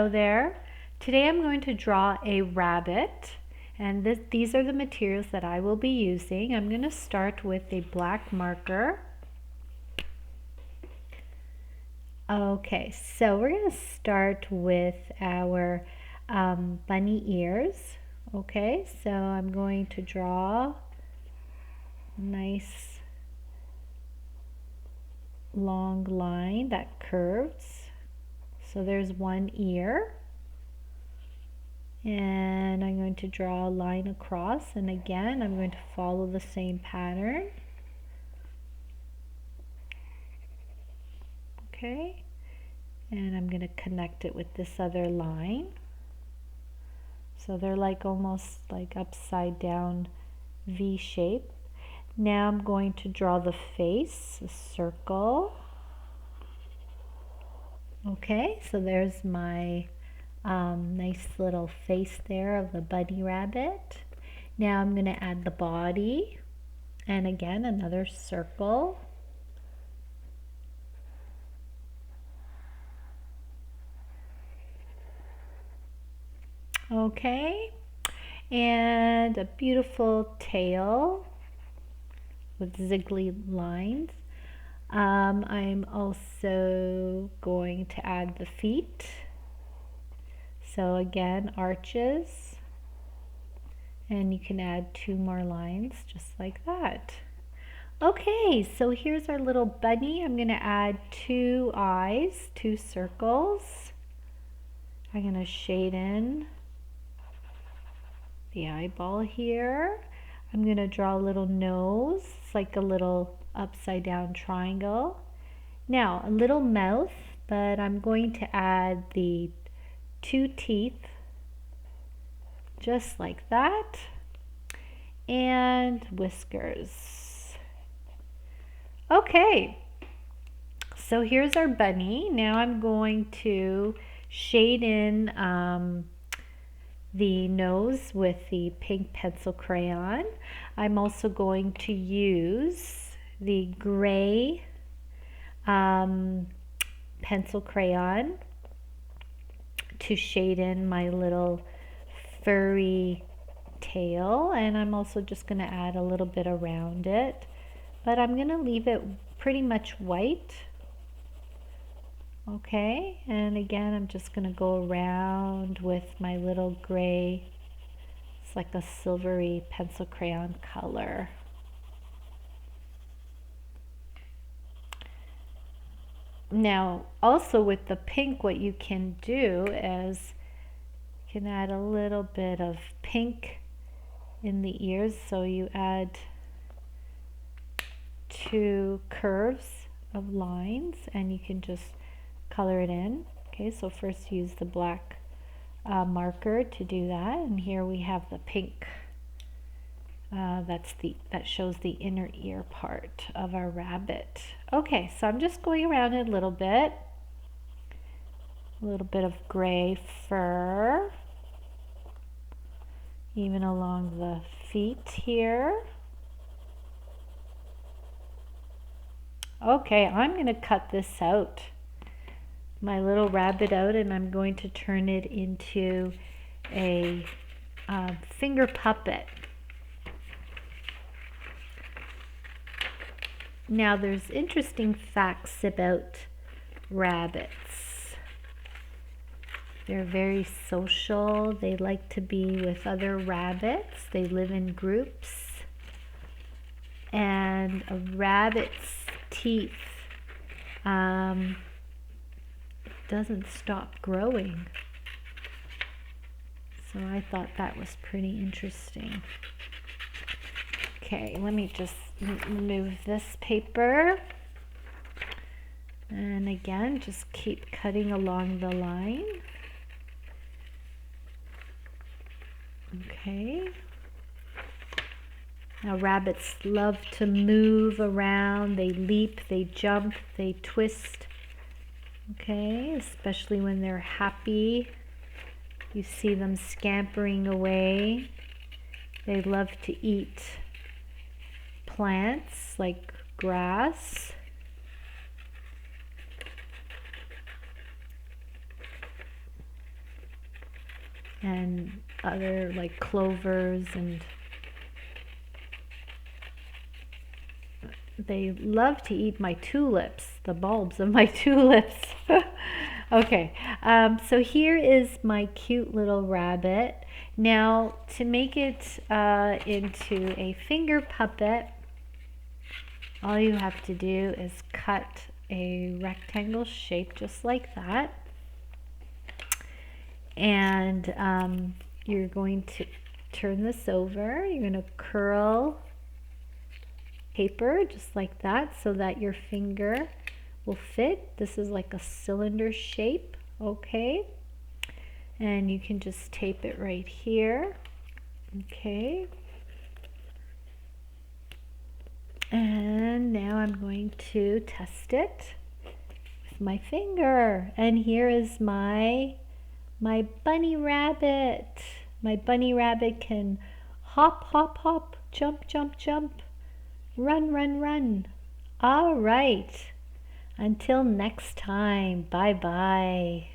there. Today I'm going to draw a rabbit, and these are the materials that I will be using. I'm going to start with a black marker. Okay, so we're going to start with our bunny ears. Okay, so I'm going to draw a nice long line that curves. So there's one ear. And I'm going to draw a line across, and again I'm going to follow the same pattern. Okay, and I'm going to connect it with this other line. So they're like almost like upside down V shape. Now I'm going to draw the face, a circle. Okay, so there's my nice little face there of the bunny rabbit. Now I'm going to add the body, and again another circle. Okay, and a beautiful tail with ziggly lines. I'm also going to add the feet. So again, arches, and you can add 2 more lines just like that. Okay, so here's our little bunny. I'm going to add 2 eyes, 2 circles. I'm going to shade in the eyeball here. I'm going to draw a little nose. It's like a little upside down triangle. Now, a little mouth, but I'm going to add the 2 teeth, just like that, and whiskers. Okay, so here's our bunny. Now I'm going to shade in the nose with the pink pencil crayon. I'm also going to use the gray pencil crayon to shade in my little furry tail, and I'm also just going to add a little bit around it, but I'm going to leave it pretty much white. Okay, and again I'm just going to go around with my little gray, it's like a silvery pencil crayon color. Now also with the pink, what you can do is you can add a little bit of pink in the ears, so you add 2 curves of lines and you can just color it in. Okay, so first use the black marker to do that, and here we have the pink. That shows the inner ear part of our rabbit. Okay, so I'm just going around it a little bit of gray fur, even along the feet here. Okay, I'm going to cut this out, my little rabbit out, and I'm going to turn it into a finger puppet. Now there's interesting facts about rabbits. They're very social. They like to be with other rabbits. They live in groups. And a rabbit's teeth doesn't stop growing. So I thought that was pretty interesting. Okay, let me just remove this paper. And again, just keep cutting along the line. Okay. Now rabbits love to move around. They leap, they jump, they twist. Okay, especially when they're happy. You see them scampering away. They love to eat plants like grass. and other like clovers, and they love to eat my tulips, the bulbs of my tulips. Okay, so here is my cute little rabbit. Now, to make it into a finger puppet, all you have to do is cut a rectangle shape just like that. And you're going to turn this over. You're going to curl paper just like that so that your finger will fit. This is like a cylinder shape, okay? And you can just tape it right here, okay? And now I'm going to test it with my finger. And here is my bunny rabbit. My bunny rabbit can hop, hop, hop, jump, jump, jump, run, run, run. All right. Until next time. Bye-bye.